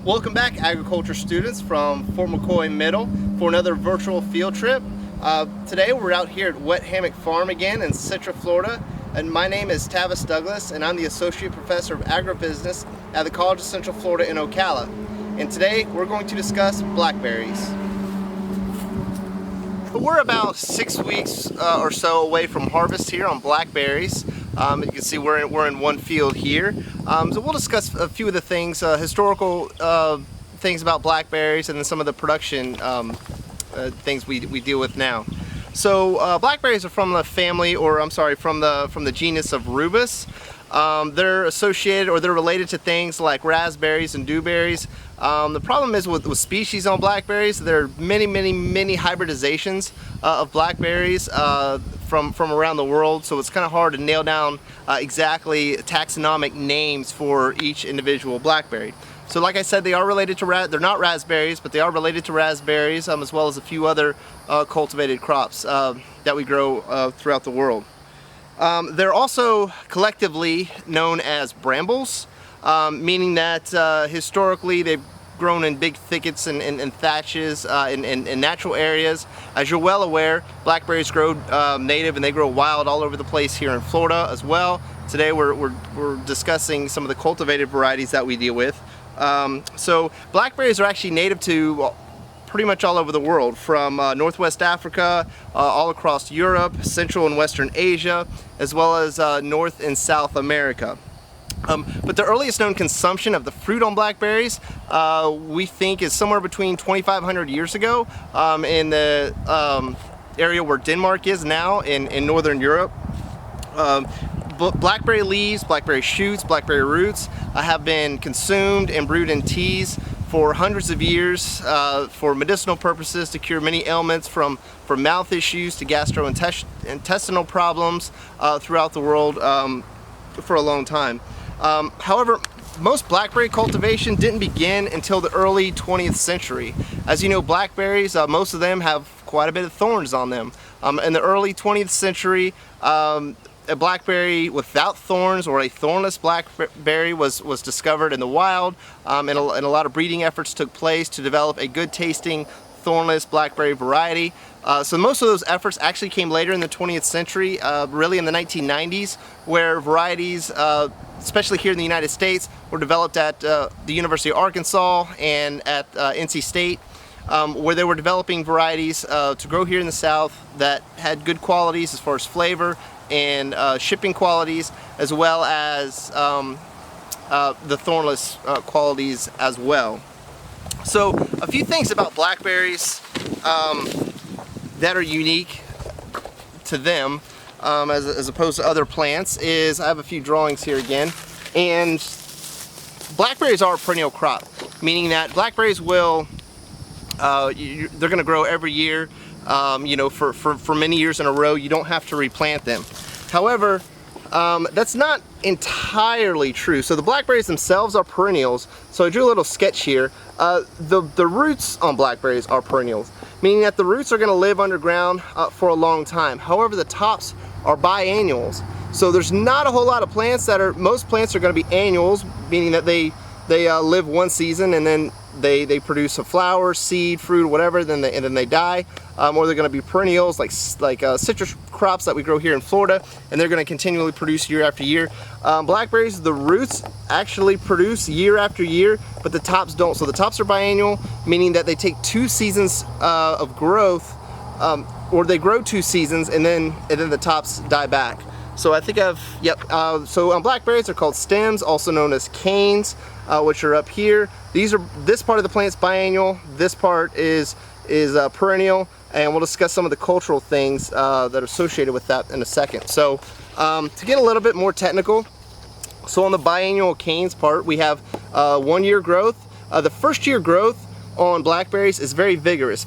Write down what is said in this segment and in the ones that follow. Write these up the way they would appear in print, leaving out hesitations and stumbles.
Welcome back, agriculture students from Fort McCoy Middle, for another virtual field trip. Today we're out here at Wet Hammock Farm again in Central Florida, and my name is Tavis Douglas, and I'm the Associate Professor of Agribusiness at the College of Central Florida in Ocala. And today we're going to discuss blackberries. We're about 6 weeks or so away from harvest here on blackberries. You can see we're in one field here. So we'll discuss a few of the things, historical things about blackberries, and then some of the production things we deal with now. So blackberries are from the family, or I'm sorry, from the genus of rubus. They're associated, or they're related to things like raspberries and dewberries. The problem is with species on blackberries, there are many hybridizations of blackberries from around the world, so it's kind of hard to nail down exactly taxonomic names for each individual blackberry. So like I said, they are related to they're not raspberries, but they are related to raspberries, as well as a few other cultivated crops that we grow throughout the world. They're also collectively known as brambles, meaning that historically they've grown in big thickets and thatches in natural areas. As you're well aware, blackberries grow native and they grow wild all over the place here in Florida as well. Today we're discussing some of the cultivated varieties that we deal with. So blackberries are actually native to pretty much all over the world, from Northwest Africa, all across Europe, Central and Western Asia, as well as North and South America. But the earliest known consumption of the fruit on blackberries, we think, is somewhere between 2,500 years ago in the area where Denmark is now in Northern Europe. Blackberry leaves, blackberry shoots, blackberry roots have been consumed and brewed in teas for hundreds of years for medicinal purposes, to cure many ailments from mouth issues to gastrointestinal problems throughout the world for a long time. However, most blackberry cultivation didn't begin until the early 20th century. As you know, blackberries, most of them have quite a bit of thorns on them. In the early 20th century, a blackberry without thorns, or a thornless blackberry, was discovered in the wild, and a lot of breeding efforts took place to develop a good tasting thornless blackberry variety. So most of those efforts actually came later in the 20th century, really in the 1990s, where varieties, especially here in the United States, were developed at the University of Arkansas and at NC State, where they were developing varieties to grow here in the South that had good qualities as far as flavor and shipping qualities, as well as the thornless qualities as well. So a few things about blackberries that are unique to them as opposed to other plants is, I have a few drawings here again, and blackberries are a perennial crop, meaning that blackberries will they're going to grow every year, you know, for many years in a row. You don't have to replant them. However, that's not entirely true. So the blackberries themselves are perennials. So I drew a little sketch here. The roots on blackberries are perennials, meaning that the roots are going to live underground for a long time. However, the tops are biannuals. So there's not a whole lot of plants that are, most plants are going to be annuals, meaning that they live one season and then they produce a flower, seed, fruit, whatever, and then they die. Or they're going to be perennials, like citrus crops that we grow here in Florida, and they're going to continually produce year after year. Blackberries, the roots actually produce year after year, but the tops don't. So the tops are biannual, meaning that they take 2 seasons of growth, or they grow 2 seasons, and then the tops die back. So I think so on blackberries, they're called stems, also known as canes, which are up here. This part of the plant's biannual, this part is perennial, and we'll discuss some of the cultural things that are associated with that in a second. So to get a little bit more technical, so on the biannual canes part, we have 1 year growth. The first year growth on blackberries is very vigorous,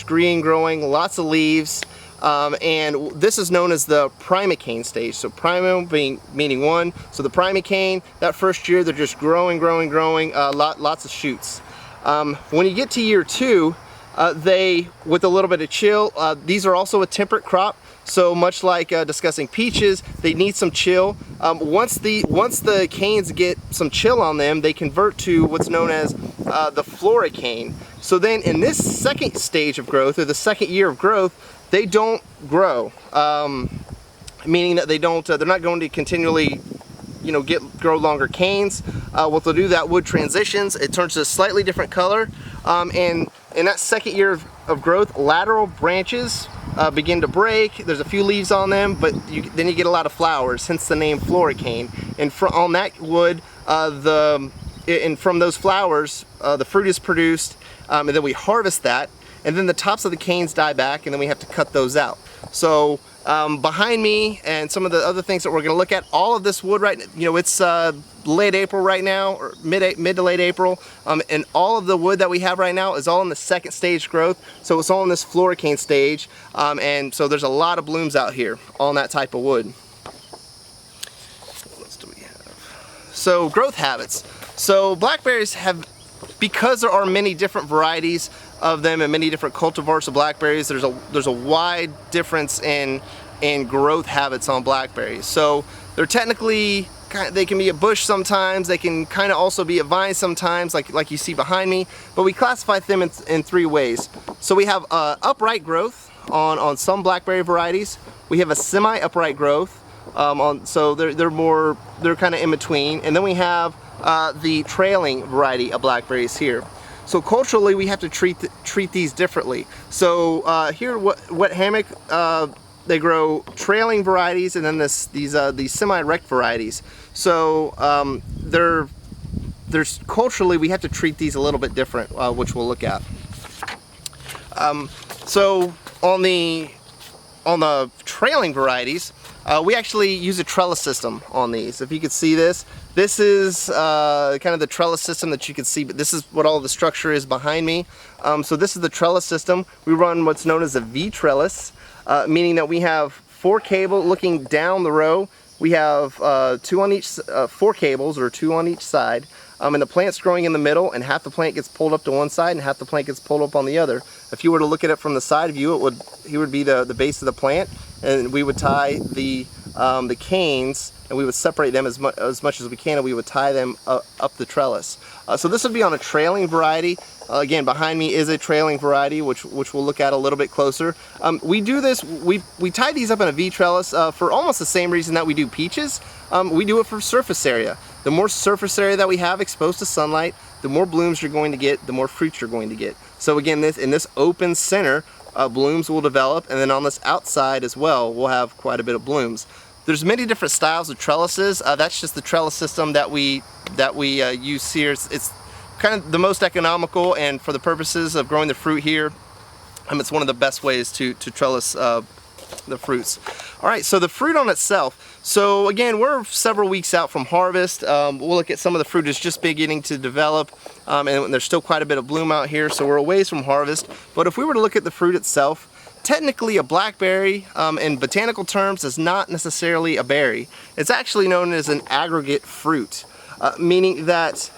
green growing, lots of leaves. And this is known as the primocane stage. So primo meaning 1. So the primocane, that first year, they're just growing, lots of shoots. When you get to year 2, with a little bit of chill, these are also a temperate crop. So much like discussing peaches, they need some chill. Once the canes get some chill on them, they convert to what's known as the floricane. So then in this second stage of growth, or the second year of growth, they don't grow. Meaning that they're not going to continually, you know, grow longer canes. What they'll do, that wood transitions, it turns to a slightly different color. And in that second year of growth, lateral branches begin to break. There's a few leaves on them, but then you get a lot of flowers, hence the name floricane. And on that wood, and from those flowers, the fruit is produced, and then we harvest that, and then the tops of the canes die back, and then we have to cut those out. So behind me, and some of the other things that we're going to look at, all of this wood, right, you know, it's late April right now, or mid to late April, and all of the wood that we have right now is all in the second stage growth. So it's all in this floricane stage, and so there's a lot of blooms out here on that type of wood. What else do we have? So growth habits. So blackberries have, because there are many different varieties of them and many different cultivars of blackberries, there's a wide difference in growth habits on blackberries. So they're technically, they can be a bush sometimes, they can kind of also be a vine sometimes, like you see behind me, but we classify them in three ways. So we have upright growth on some blackberry varieties. We have a semi-upright growth, so they're kind of in between, and then we have the trailing variety of blackberries here. So culturally, we have to treat these differently. So here, wet hammock, they grow trailing varieties, and then these semi-erect varieties. So there's culturally, we have to treat these a little bit different, which we'll look at. So on the trailing varieties, we actually use a trellis system on these. If you could see this is kind of the trellis system that you can see, but this is what all the structure is behind me. So this is the trellis system. We run what's known as a V-trellis, meaning that we have 4 cables looking down the row. We have 2 on each, 4 cables, or 2 on each side, and the plant's growing in the middle, and half the plant gets pulled up to one side and half the plant gets pulled up on the other. If you were to look at it from the side view, he would be the base of the plant, and we would tie the canes, and we would separate them as much as we can, and we would tie them up the trellis. So this would be on a trailing variety. Again, behind me is a trailing variety, which we'll look at a little bit closer. We do this, we tie these up in a V-trellis for almost the same reason that we do peaches. We do it for surface area. The more surface area that we have exposed to sunlight, the more blooms you're going to get, the more fruits you're going to get. So again, in this open center, blooms will develop, and then on this outside as well, we'll have quite a bit of blooms. There's many different styles of trellises. That's just the trellis system that we use here. It's kind of the most economical, and for the purposes of growing the fruit here, it's one of the best ways to trellis the fruits. All right, so the fruit on itself. So again, we're several weeks out from harvest. We'll look at some of the fruit is just beginning to develop, and there's still quite a bit of bloom out here, so we're a ways from harvest. But if we were to look at the fruit itself, technically a blackberry, in botanical terms, is not necessarily a berry. It's actually known as an aggregate fruit, meaning that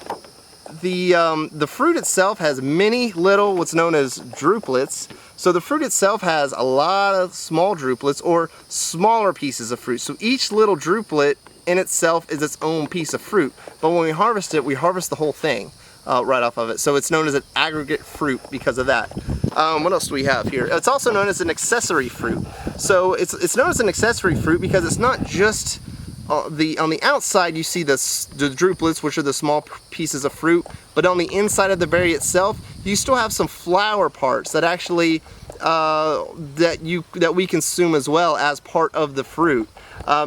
the fruit itself has many little, what's known as drupelets. So the fruit itself has a lot of small drupelets, or smaller pieces of fruit. So each little druplet in itself is its own piece of fruit. But when we harvest it, we harvest the whole thing right off of it. So it's known as an aggregate fruit because of that. What else do we have here? It's also known as an accessory fruit. So it's known as an accessory fruit because it's not just on the outside you see the drupelets, which are the small pieces of fruit, but on the inside of the berry itself, you still have some flower parts that actually that we consume as well as part of the fruit.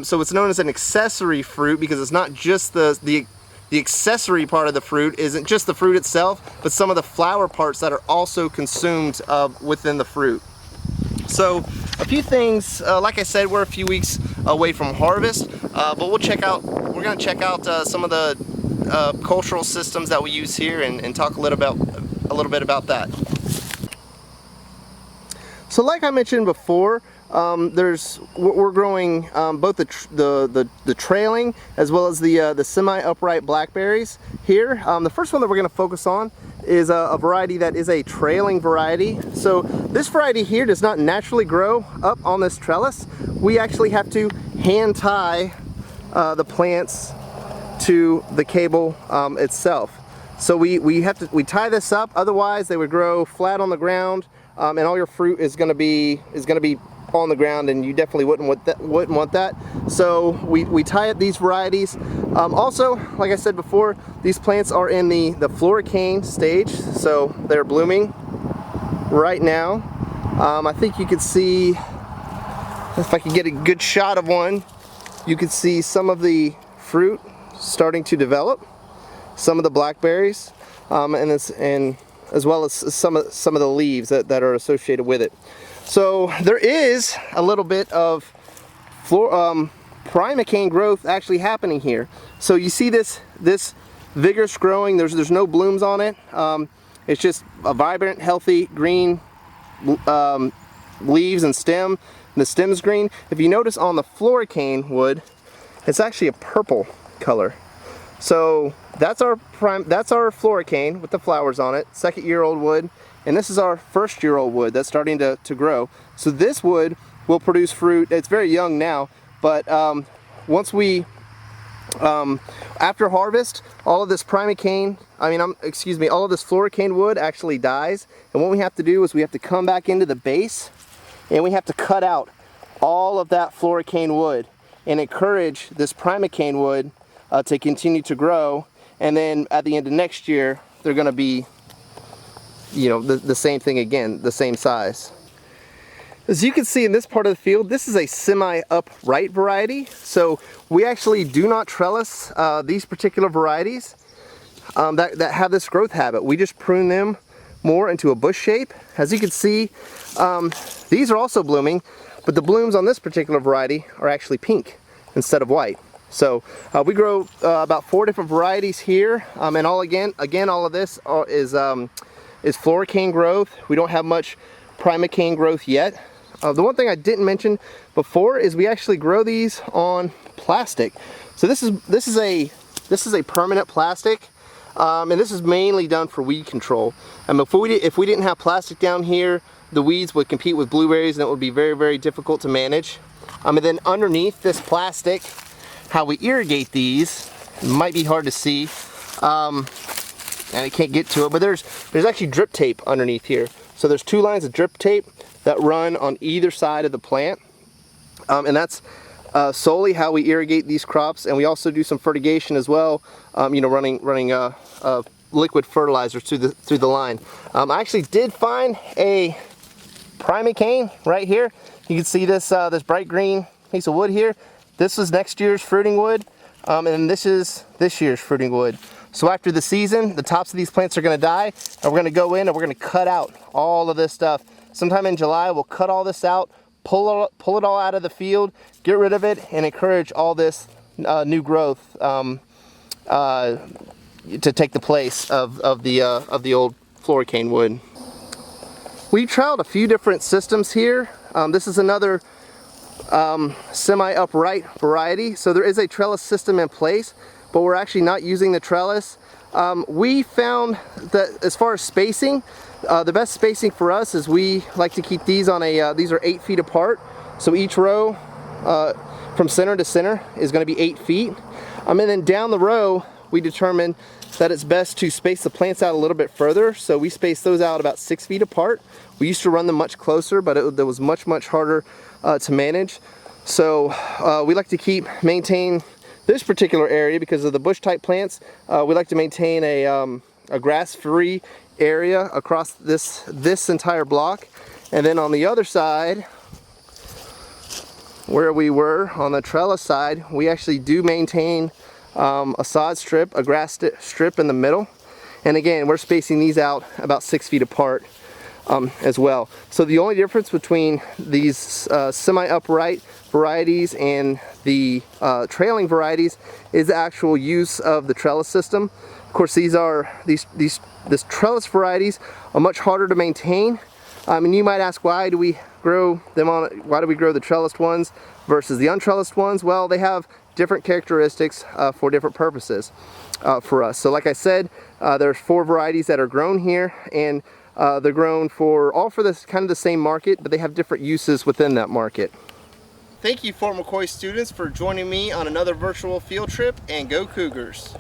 So it's known as an accessory fruit because it's not just the accessory part of the fruit isn't just the fruit itself, but some of the flower parts that are also consumed within the fruit. So a few things, like I said, we're a few weeks away from harvest, but we're going to check out some of the cultural systems that we use here and talk a little bit about that. So like I mentioned before, we're growing both the trailing as well as the semi-upright blackberries here. The first one that we're going to focus on is a variety that is a trailing variety. So this variety here does not naturally grow up on this trellis. We actually have to hand tie the plants to the cable itself. So we tie this up, otherwise they would grow flat on the ground, and all your fruit is going to be on the ground, and you definitely wouldn't want that. So we tie up these varieties. Also, like I said before, these plants are in the floricane stage, so they're blooming right now. I think you could see, if I could get a good shot of one, you could see some of the fruit starting to develop, some of the blackberries, and as well as some of the leaves that are associated with it. So there is a little bit of primocane growth actually happening here. So you see this vigorous growing. There's no blooms on it. It's just a vibrant, healthy green leaves and stem. The stem's green. If you notice on the floricane wood, it's actually a purple color. So that's our floricane with the flowers on it, second-year-old wood. And this is our first-year-old wood that's starting to grow. So this wood will produce fruit. It's very young now, but once we, after harvest, all of this primocane, all of this floricane wood actually dies. And what we have to do is we have to come back into the base, and we have to cut out all of that floricane wood and encourage this primocane wood to continue to grow. And then at the end of next year, they're going to be, the same thing again, the same size. As you can see in this part of the field, this is a semi-upright variety. So we actually do not trellis these particular varieties that have this growth habit. We just prune them more into a bush shape. As you can see, these are also blooming, but the blooms on this particular variety are actually pink instead of white. So we grow about 4 different varieties here, and all of this is floricane growth. We don't have much primocane growth yet. The one thing I didn't mention before is we actually grow these on plastic. So this is a permanent plastic, and this is mainly done for weed control. And if we didn't have plastic down here, the weeds would compete with blueberries, and it would be very, very difficult to manage. And then underneath this plastic, how we irrigate these, it might be hard to see. And I can't get to it, but there's actually drip tape underneath here. So there's 2 lines of drip tape that run on either side of the plant, and that's solely how we irrigate these crops. And we also do some fertigation as well, running liquid fertilizers through the line. I actually did find a primocane right here. You can see this bright green piece of wood here. This is next year's fruiting wood, and this is this year's fruiting wood. So after the season, the tops of these plants are going to die, and we're going to go in and we're going to cut out all of this stuff. Sometime in July, we'll cut all this out, pull it all out of the field, get rid of it, and encourage all this new growth to take the place of the old floricane wood. We trialed a few different systems here. This is another semi-upright variety. So there is a trellis system in place, but we're actually not using the trellis. We found that as far as spacing, the best spacing for us is we like to keep these on these are 8 feet apart. So each row from center to center is going to be 8 feet. And then down the row, we determined that it's best to space the plants out a little bit further. So we spaced those out about 6 feet apart. We used to run them much closer, but it was much harder to manage. So we like to maintain this particular area because of the bush type plants. We like to maintain a grass-free area across this entire block. And then on the other side, where we were on the trellis side, we actually do maintain a sod strip, a grass strip in the middle. And again, we're spacing these out about 6 feet apart as well. So the only difference between these semi-upright varieties and the trailing varieties is the actual use of the trellis system. Of course, these trellis varieties are much harder to maintain. And you might ask, why do we grow the trellised ones versus the untrellised ones? Well, they have different characteristics for different purposes for us. So like I said, there's 4 varieties that are grown here, and they're grown all for this kind of the same market, but they have different uses within that market. Thank you, Fort McCoy students, for joining me on another virtual field trip, and go Cougars!